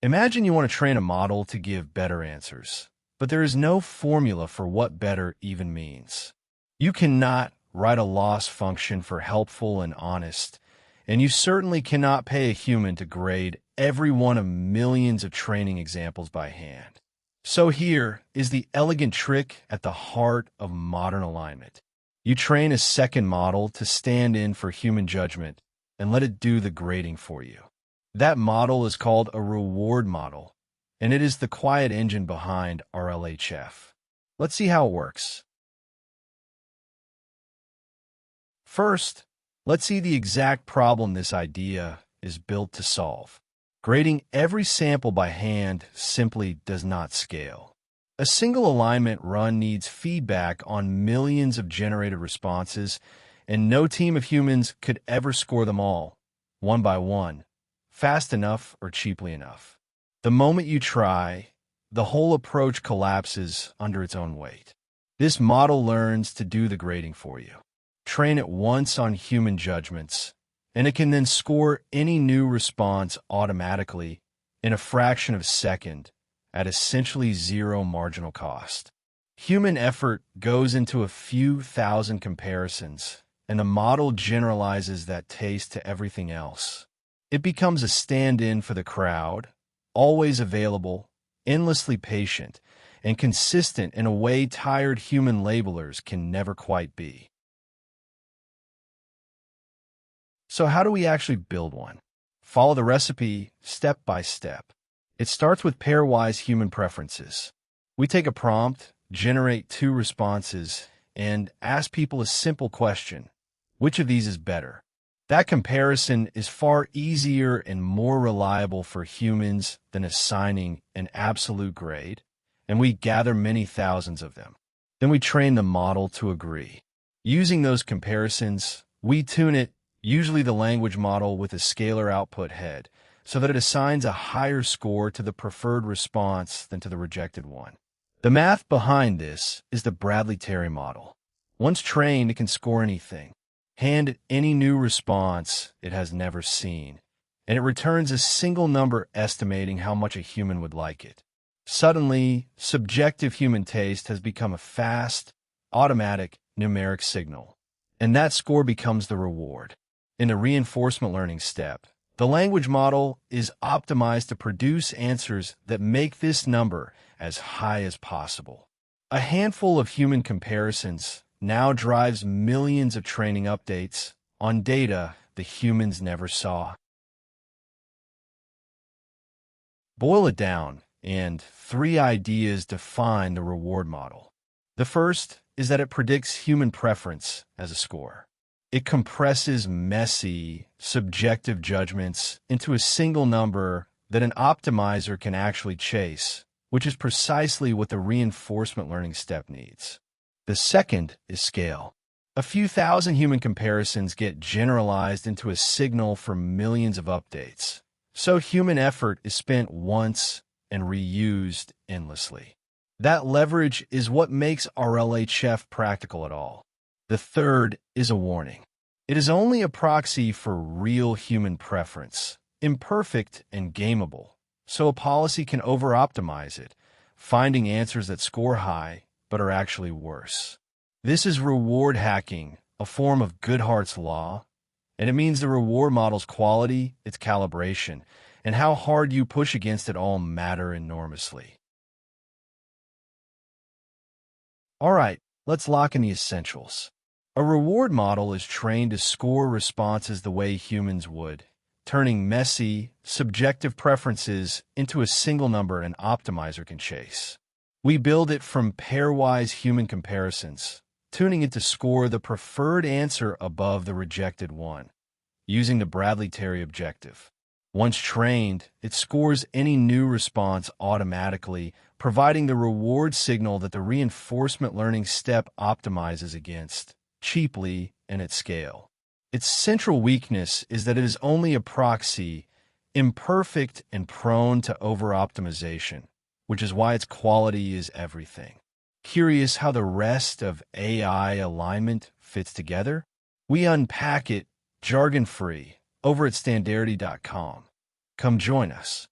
Imagine you want to train a model to give better answers, but there is no formula for what better even means. You cannot write a loss function for helpful and honest, and you certainly cannot pay a human to grade every one of millions of training examples by hand. So here is the elegant trick at the heart of modern alignment. You train a second model to stand in for human judgment and let it do the grading for you. That model is called a reward model, and it is the quiet engine behind RLHF. Let's see how it works. First, let's see the exact problem this idea is built to solve. Grading every sample by hand simply does not scale. A single alignment run needs feedback on millions of generated responses, and no team of humans could ever score them all, one by one, fast enough or cheaply enough. The moment you try, the whole approach collapses under its own weight. This model learns to do the grading for you. Train it once on human judgments, and it can then score any new response automatically in a fraction of a second at essentially zero marginal cost. Human effort goes into a few thousand comparisons, and the model generalizes that taste to everything else. It becomes a stand-in for the crowd, always available, endlessly patient, and consistent in a way tired human labelers can never quite be. So how do we actually build one? Follow the recipe step by step. It starts with pairwise human preferences. We take a prompt, generate 2 responses, and ask people a simple question: which of these is better? That comparison is far easier and more reliable for humans than assigning an absolute grade, and we gather many thousands of them. Then we train the model to agree. Using those comparisons, we tune it, usually the language model with a scalar output head, so that it assigns a higher score to the preferred response than to the rejected one. The math behind this is the Bradley-Terry model. Once trained, it can score anything. Hand it any new response it has never seen, and it returns a single number estimating how much a human would like it. Suddenly, subjective human taste has become a fast, automatic, numeric signal, and that score becomes the reward. In the reinforcement learning step, the language model is optimized to produce answers that make this number as high as possible. A handful of human comparisons now drives millions of training updates on data the humans never saw. Boil it down, and 3 ideas define the reward model. The first is that it predicts human preference as a score. It compresses messy, subjective judgments into a single number that an optimizer can actually chase, which is precisely what the reinforcement learning step needs. The second is scale. A few thousand human comparisons get generalized into a signal for millions of updates, so human effort is spent once and reused endlessly. That leverage is what makes RLHF practical at all. The third is a warning. It is only a proxy for real human preference, imperfect and gameable, so a policy can over-optimize it, finding answers that score high but are actually worse. This is reward hacking, a form of Goodhart's law, and it means the reward model's quality, its calibration, and how hard you push against it all matter enormously. All right, let's lock in the essentials. A reward model is trained to score responses the way humans would, turning messy, subjective preferences into a single number an optimizer can chase. We build it from pairwise human comparisons, tuning it to score the preferred answer above the rejected one, using the Bradley-Terry objective. Once trained, it scores any new response automatically, providing the reward signal that the reinforcement learning step optimizes against, cheaply and at scale. Its central weakness is that it is only a proxy, imperfect and prone to over-optimization, which is why its quality is everything. Curious how the rest of AI alignment fits together? We unpack it jargon-free over at Standarity.com. Come join us.